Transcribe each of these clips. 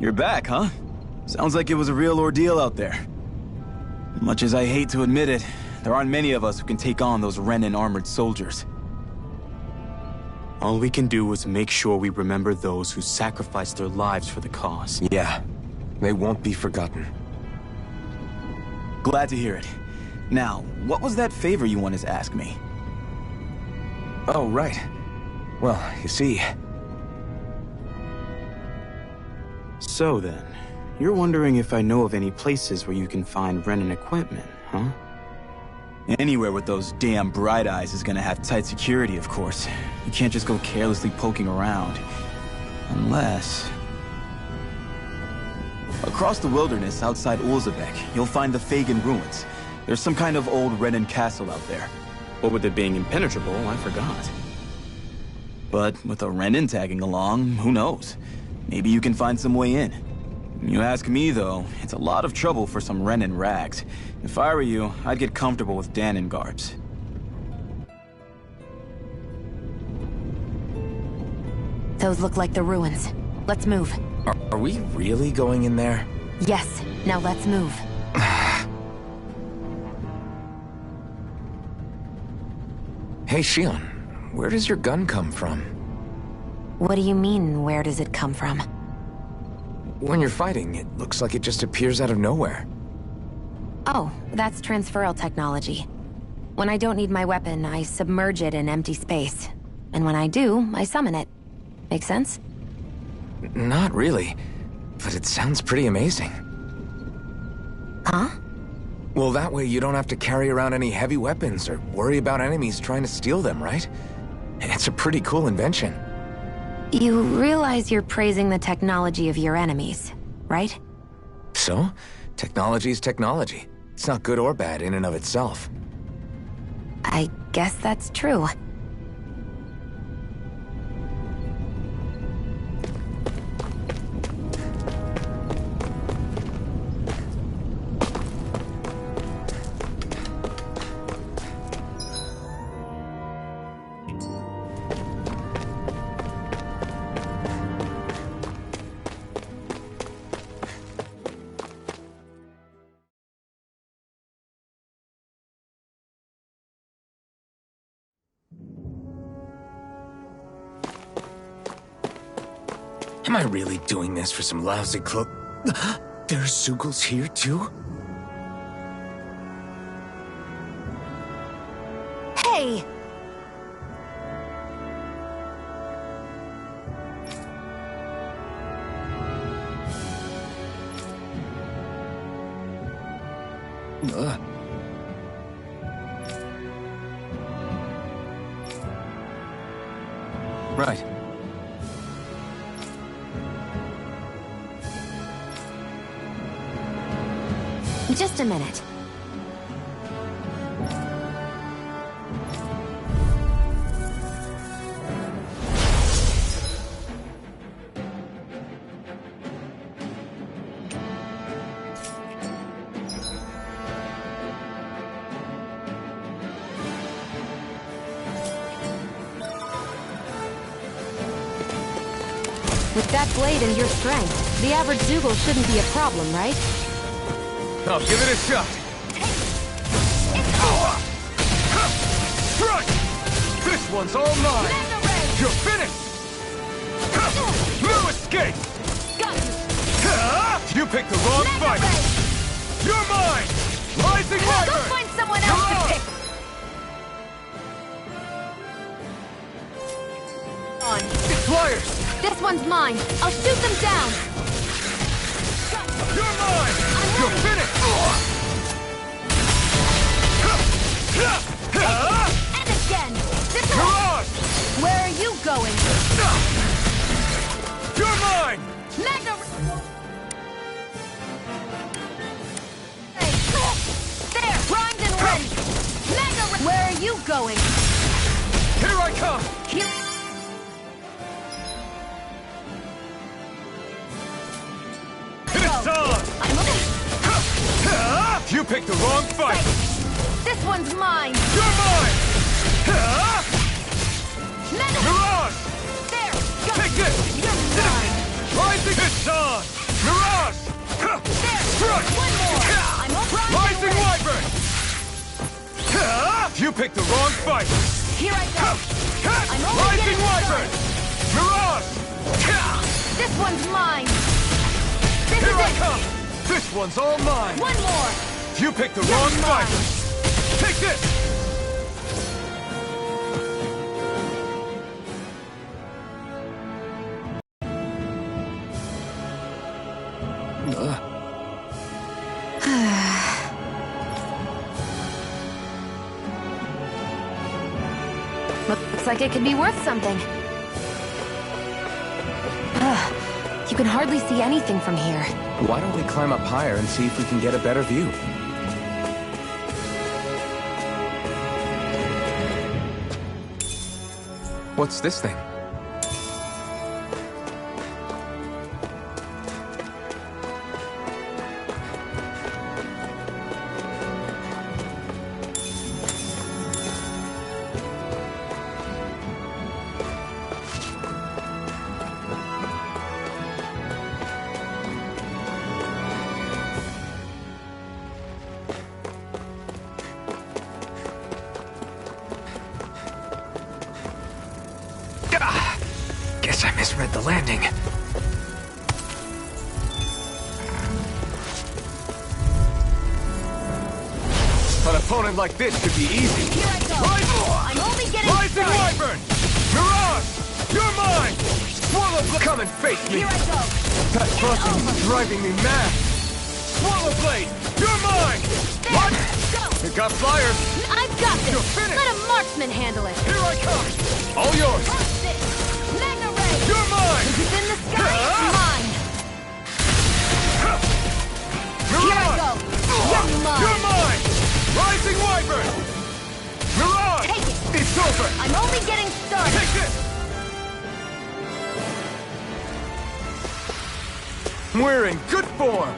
You're back, huh? Sounds like it was a real ordeal out there. Much as I hate to admit it, there aren't many of us who can take on those Renin armored soldiers. All we can do is make sure we remember those who sacrificed their lives for the cause. Yeah, they won't be forgotten. Glad to hear it. Now, what was that favor you wanted to ask me? Oh, right. Well, you see... So then, you're wondering if I know of any places where you can find Renin equipment, huh? Anywhere with those damn bright eyes is gonna have tight security, of course. You can't just go carelessly poking around. Unless... Across the wilderness outside Ulzebek, you'll find the Fagan ruins. There's some kind of old Renin castle out there. What with it being impenetrable, I forgot. But with a Renin tagging along, who knows? Maybe you can find some way in. You ask me, though, it's a lot of trouble for some Renin rags. If I were you, I'd get comfortable with Danin garbs. Those look like the ruins. Let's move. Are we really going in there? Yes, now let's move. Hey, Shion, where does your gun come from? What do you mean, where does it come from? When you're fighting, it looks like it just appears out of nowhere. Oh, that's transferal technology. When I don't need my weapon, I submerge it in empty space. And when I do, I summon it. Make sense? Not really, but it sounds pretty amazing. Huh? Well, that way you don't have to carry around any heavy weapons or worry about enemies trying to steal them, right? It's a pretty cool invention. You realize you're praising the technology of your enemies, right? So, technology's technology. It's not good or bad in and of itself. I guess that's true. Am I really doing this for some lousy clo- There's Sugals here, too? Hey! Right. Just a minute. With that blade and your strength, the average Zoogle shouldn't be a problem, right? I'll give it a shot. Strike! This one's all mine! You're finished! No escape! Got you! You picked the wrong fight! You're mine! Rising Go Wyvern! find someone else to pick! On. Flyers! This one's mine. I'll shoot them down. You're mine! You're finished! And again! This one! Mirage! Where are you going? You're mine! Magna... There! Primed and ready! Magna... Where are you going? Here I come! Here... It's on! You picked the wrong fight! This one's mine! You're mine! Magna... Mirage! There! Go! Take this! You're mine! Rising it's on! Crush! One more! I'm all Rising Wyvern! You picked the wrong fight! Here I go! I'm only Rising getting Wyvern! Mirage! This one's mine! This Here is I it! come! This one's all mine! One more! You picked the wrong fight! Take this! Looks like it could be worth something. You can hardly see anything from here. Why don't we climb up higher and see if we can get a better view? What's this thing? Guess I misread the landing. An opponent like this should be easy. Here I go! I'm only getting Rising started! Wyvern! Mirage! You're mine! Swallow, come and face me! Here I go! That crossing is driving me mad! Swallow Blade! You're mine! There! What? Go! It got flyers! I've got this! You're finished! Let a marksman handle it! Here I come! All yours! Watch this! Magna Ray! You're mine! It's in the sky! It's mine! Here I go! You're mine! You're mine! Rising Wyvern! Mirage! Take it! It's over! I'm only getting started! Take this! We're in good form!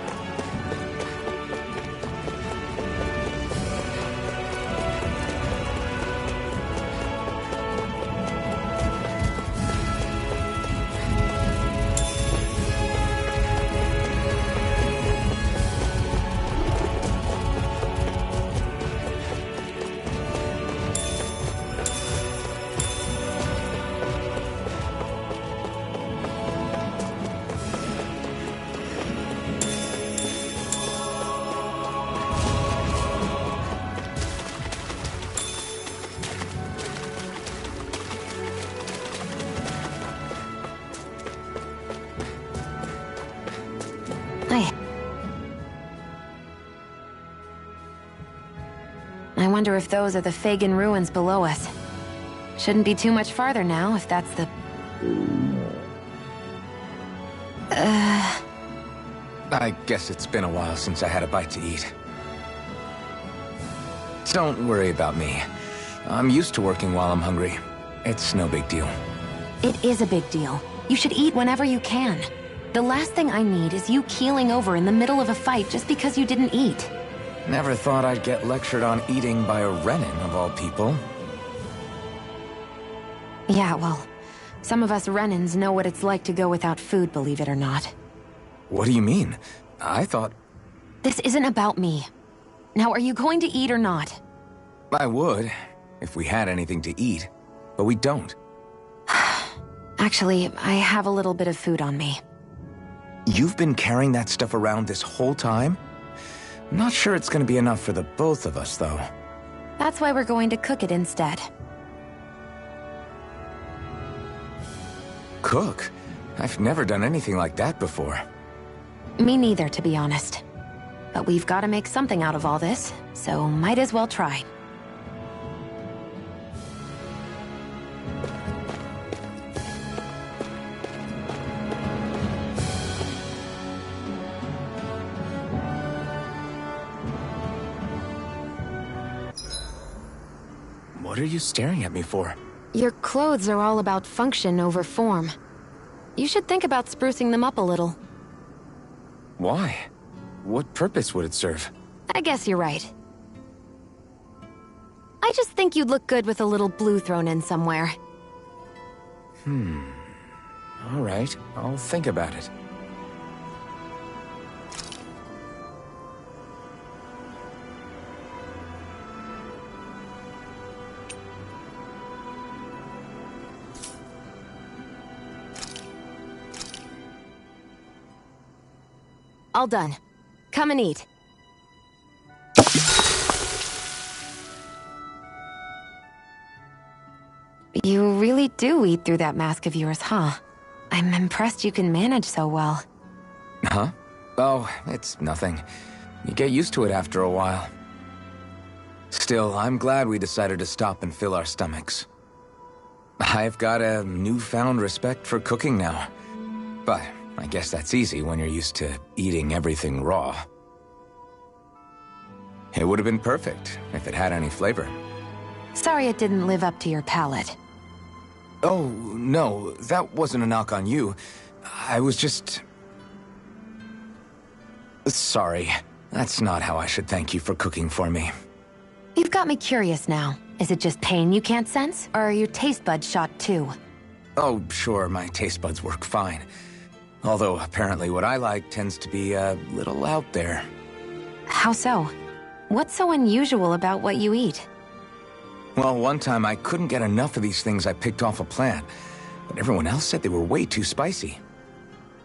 I wonder if those are the Fagin ruins below us. Shouldn't be too much farther now, if that's the... I guess it's been a while since I had a bite to eat. Don't worry about me. I'm used to working while I'm hungry. It's no big deal. It is a big deal. You should eat whenever you can. The last thing I need is you keeling over in the middle of a fight just because you didn't eat. Never thought I'd get lectured on eating by a Renin, of all people. Yeah, well, some of us Renins know what it's like to go without food, believe it or not. What do you mean? I thought... This isn't about me. Now, are you going to eat or not? I would, if we had anything to eat. But we don't. Actually, I have a little bit of food on me. You've been carrying that stuff around this whole time? Not sure it's gonna be enough for the both of us, though. That's why we're going to cook it instead. Cook? I've never done anything like that before. Me neither, to be honest. But we've got to make something out of all this, so might as well try. What are you staring at me for? Your clothes are all about function over form. You should think about sprucing them up a little. Why? What purpose would it serve? I guess you're right. I just think you'd look good with a little blue thrown in somewhere. All right, I'll think about it. All done. Come and eat. You really do eat through that mask of yours, huh? I'm impressed you can manage so well. Huh? Oh, it's nothing. You get used to it after a while. Still, I'm glad we decided to stop and fill our stomachs. I've got a newfound respect for cooking now. But I guess that's easy when you're used to eating everything raw. It would have been perfect if it had any flavor. Sorry it didn't live up to your palate. Oh, no, that wasn't a knock on you. I was just... Sorry. That's not how I should thank you for cooking for me. You've got me curious now. Is it just pain you can't sense? Or are your taste buds shot too? Oh, sure, my taste buds work fine. Although, apparently what I like tends to be a little out there. How so? What's so unusual about what you eat? Well, one time I couldn't get enough of these things I picked off a plant, but everyone else said they were way too spicy.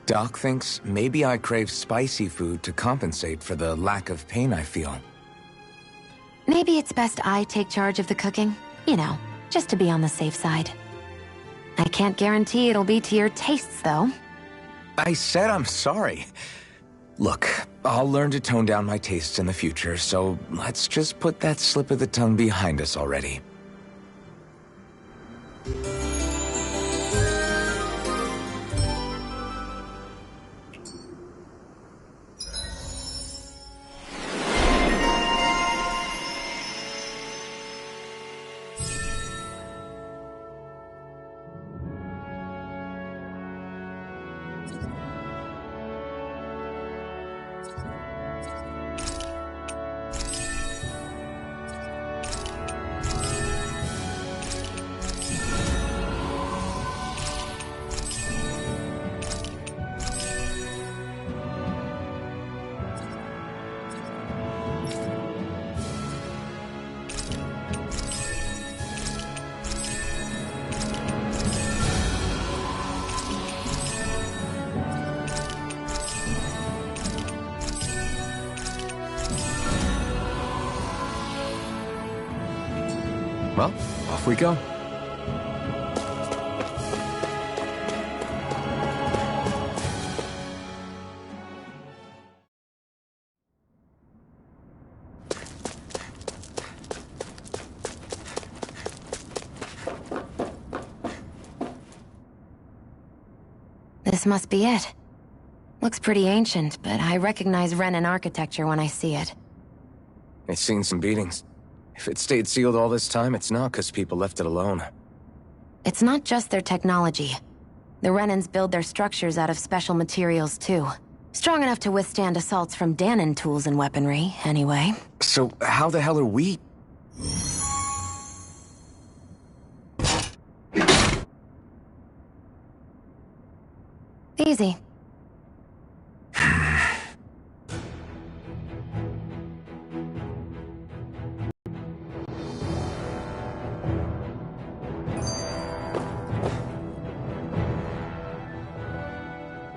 Doc thinks maybe I crave spicy food to compensate for the lack of pain I feel. Maybe it's best I take charge of the cooking. You know, just to be on the safe side. I can't guarantee it'll be to your tastes, though. I said I'm sorry. Look, I'll learn to tone down my tastes in the future, so let's just put that slip of the tongue behind us already. Well, off we go. This must be it. Looks pretty ancient, but I recognize Renan architecture when I see it. It's seen some beatings. If it stayed sealed all this time, it's not because people left it alone. It's not just their technology. The Renans build their structures out of special materials, too. Strong enough to withstand assaults from Danon tools and weaponry, anyway. So how the hell are we... Easy.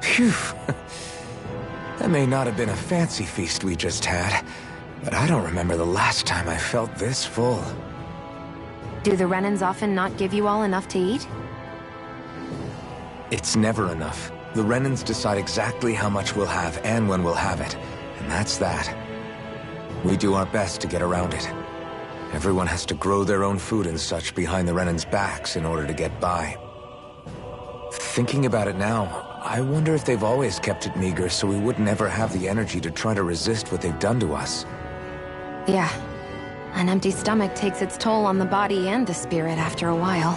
Phew. That may not have been a fancy feast we just had, but I don't remember the last time I felt this full. Do the Renans often not give you all enough to eat? It's never enough. The Renans decide exactly how much we'll have and when we'll have it, and that's that. We do our best to get around it. Everyone has to grow their own food and such behind the Renans' backs in order to get by. Thinking about it now, I wonder if they've always kept it meager so we would never have the energy to try to resist what they've done to us. Yeah. An empty stomach takes its toll on the body and the spirit after a while.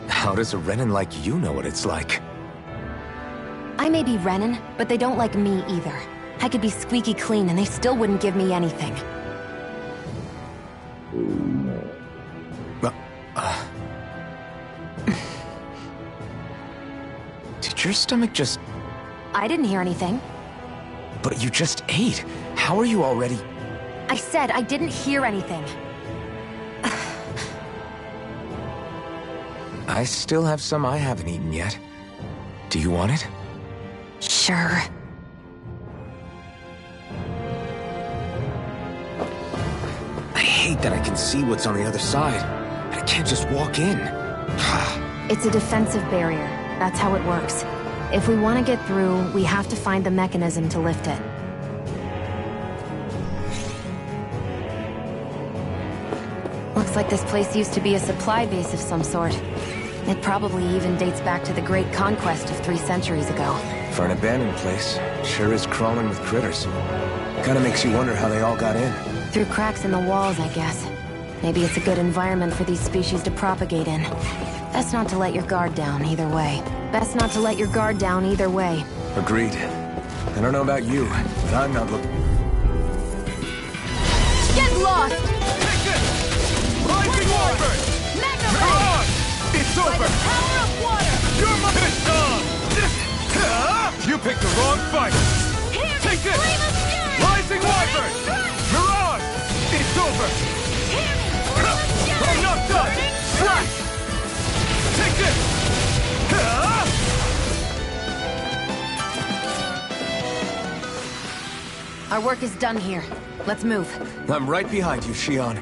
How does a Renan like you know what it's like? I may be Renan, but they don't like me either. I could be squeaky clean and they still wouldn't give me anything. Did your stomach just... I didn't hear anything. But you just ate. How are you already... I said I didn't hear anything. I still have some I haven't eaten yet. Do you want it? Sure. hate that I can see what's on the other side, and I can't just walk in. It's a defensive barrier. That's how it works. If we want to get through, we have to find the mechanism to lift it. Looks like this place used to be a supply base of some sort. It probably even dates back to the Great Conquest of 3 centuries ago. For an abandoned place, it sure is crawling with critters. Kinda makes you wonder how they all got in. Through cracks in the walls, I guess. Maybe it's a good environment for these species to propagate in. Best not to let your guard down either way. Best not to let your guard down either way. Agreed. I don't know about you, but I'm not looking... Get lost! Take it! Rising Wyvern! Magna It's over! By the power of water! You're my... It's gone! You picked the wrong fight! Here, Take it! Flame of Fury! Rising Wyvern! Mirage! It's over! Here, Flame of Fury! I'm not done! Slash! Take it! Our work is done here. Let's move. I'm right behind you, Xion.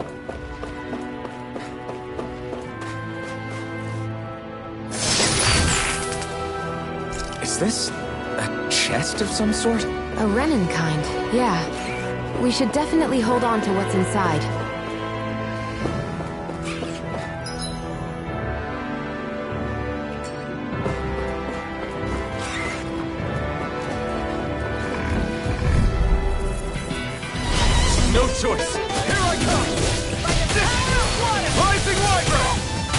Is this a chest of some sort? A Renin kind, yeah. We should definitely hold on to what's inside. No choice! Here I come! By the power of water! Rising Wyvern!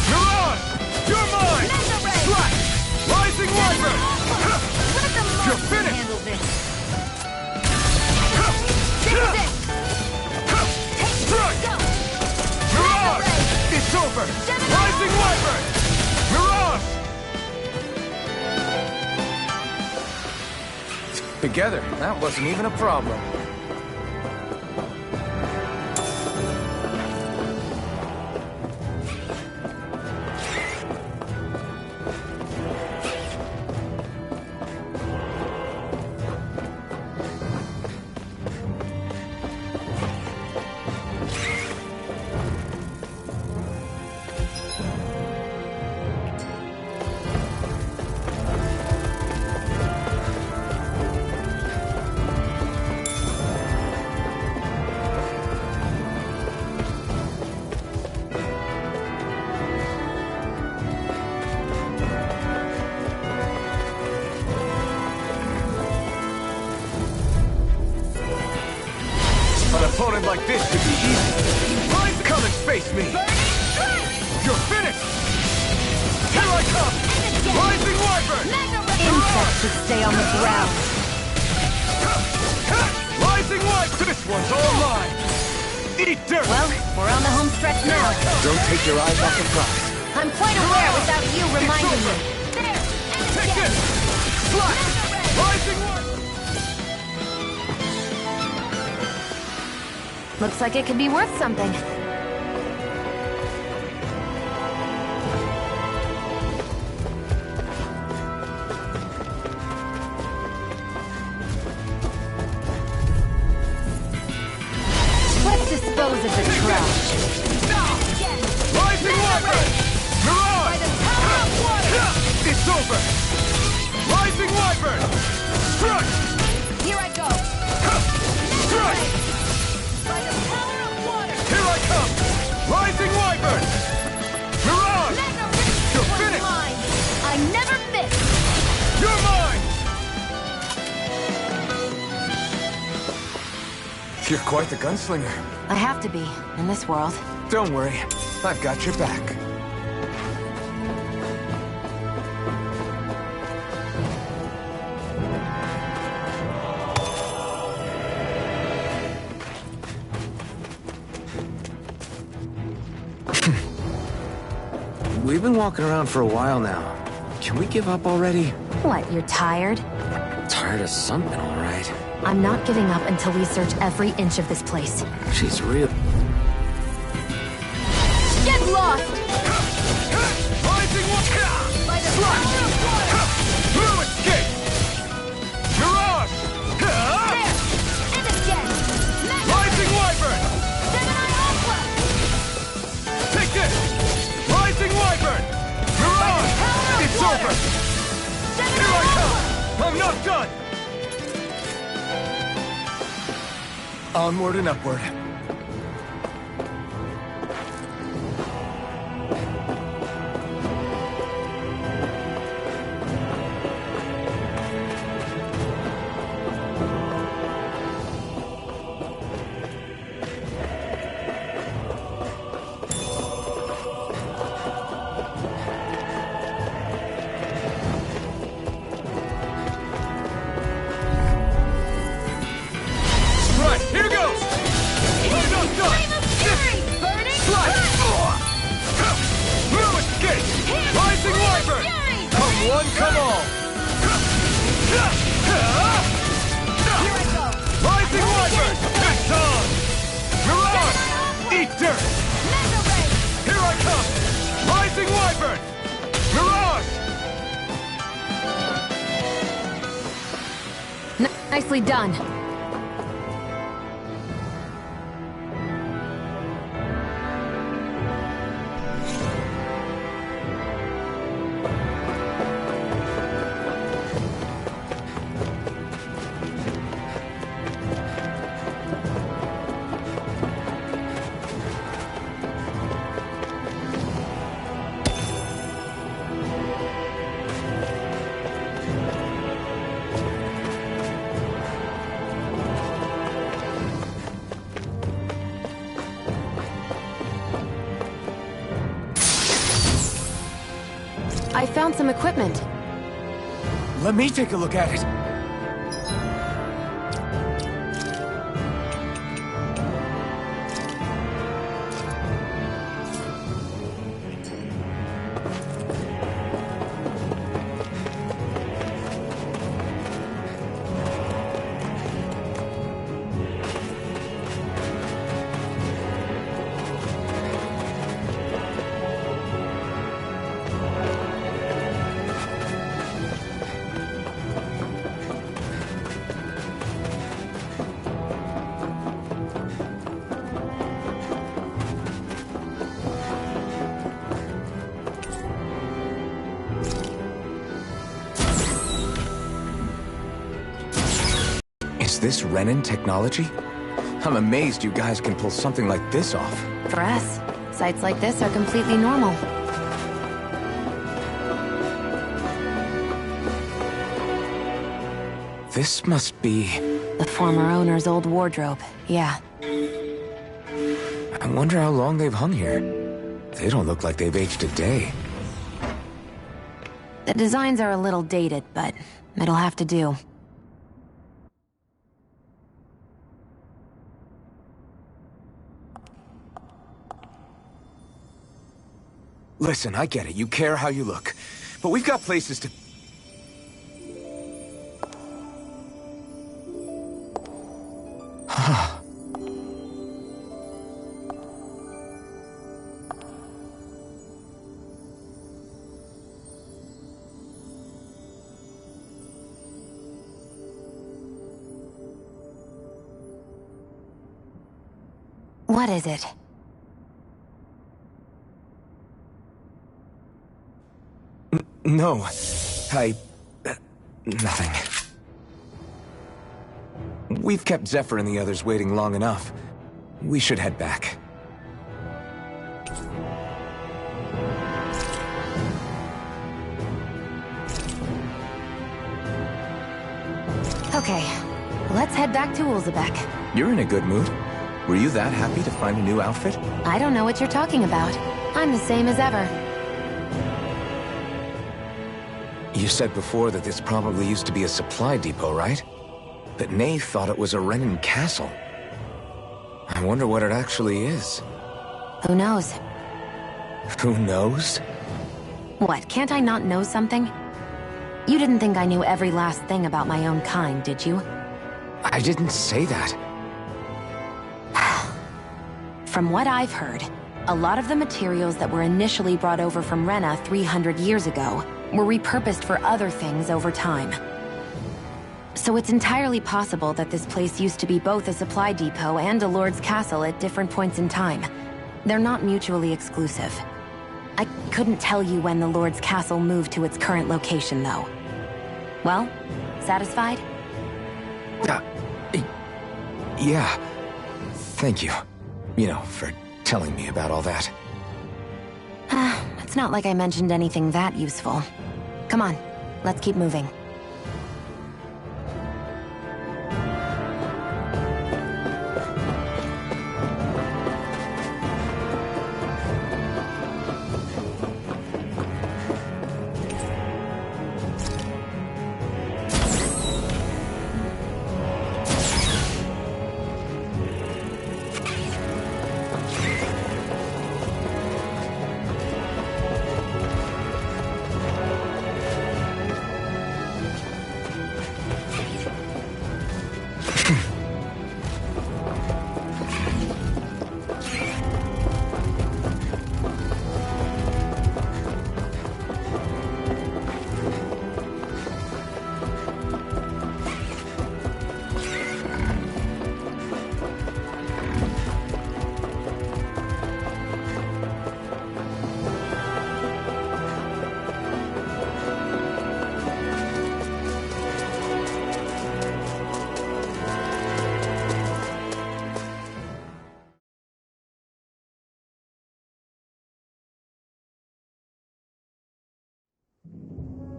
Mirage! You're mine! Mega Ray! Slash! Rising Wyvern! Let the You're monster finished! handle this! This is it! Strike! Go! Mirage! It's over! Rising Wyvern! Mirage! Together, that wasn't even a problem. An opponent like this should be easy. Rise, come and face me! You're finished! Here I come! Rising Wyvern! Insects should stay on the ground. Rising Wyvern! This one's all mine! Eat dirt! Well, we're on the home stretch now. Don't take your eyes off the prize. I'm quite aware without you reminding me. Take it! Slash! Rising Wyvern! Looks like it could be worth something. Let's dispose of the trash. Rising Wyvern! Mirage! By the power of water! It's over! Rising Wyvern! Strike! Here I go. Strike! By the power of water! Here I come! Rising Wyvern! Mirage! You're finished! Mine. I never miss. You're mine! You're quite the gunslinger. I have to be, in this world. Don't worry, I've got your back. We've been walking around for a while now. Can we give up already? What, you're tired? Tired of something, all right. I'm not giving up until we search every inch of this place. She's real. Get lost! Rising Wyvern! By the power of water! Blue escape! Mirage! There! And again! Rising Wyvern! Gemini Ultra! not done! Onward and upward. Come on! Rising Wyvern! It's on! Mirage! Eat dirt! Here I come! Rising Wyvern! Mirage! Nicely done. I found some equipment. Let me take a look at it. Is this Renin technology? I'm amazed you guys can pull something like this off. For us, sites like this are completely normal. This must be... The former owner's old wardrobe, yeah. I wonder how long they've hung here. They don't look like they've aged a day. The designs are a little dated, but it'll have to do. Listen, I get it. You care how you look. But we've got places to... What is it? No. Nothing. We've kept Zephyr and the others waiting long enough. We should head back. Okay, let's head back to Ulzebek. You're in a good mood. Were you that happy to find a new outfit? I don't know what you're talking about. I'm the same as ever. You said before that this probably used to be a supply depot, right? But Nay thought it was a Renin castle. I wonder what it actually is. Who knows? Who knows? What, can't I not know something? You didn't think I knew every last thing about my own kind, did you? I didn't say that. From what I've heard, a lot of the materials that were initially brought over from Rena 300 years ago were repurposed for other things over time. So it's entirely possible that this place used to be both a supply depot and a lord's castle at different points in time. They're not mutually exclusive. I couldn't tell you when the lord's castle moved to its current location, though. Well, Satisfied? Uh, yeah. Thank you. You know, for telling me about all that. It's not like I mentioned anything that useful. Come on, let's keep moving.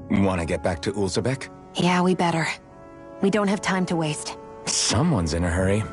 Want to get back to Ulzebek? Yeah, we better. We don't have time to waste. Someone's in a hurry.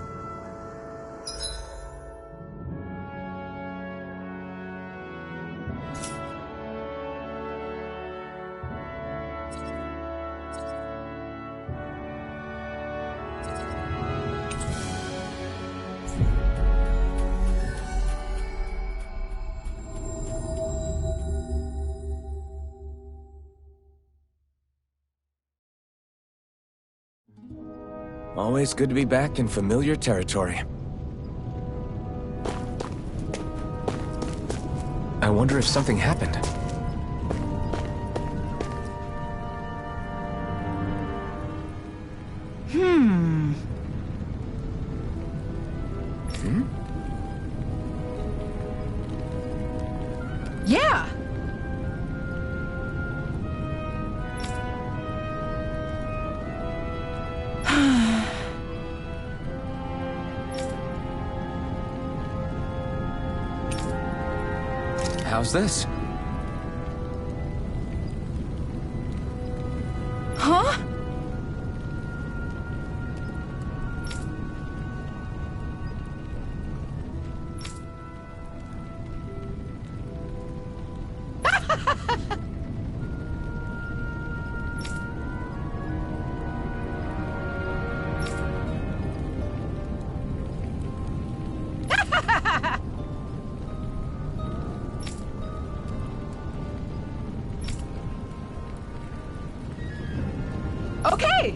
Always good to be back in familiar territory. I wonder if something happened. Hmm? Yeah! How's this? Huh? Okay!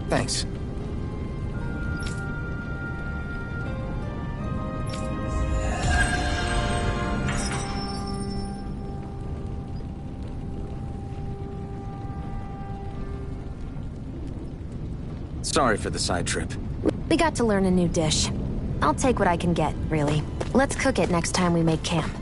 Thanks. Sorry for the side trip. We got to learn a new dish. I'll take what I can get, really. Let's cook it next time we make camp.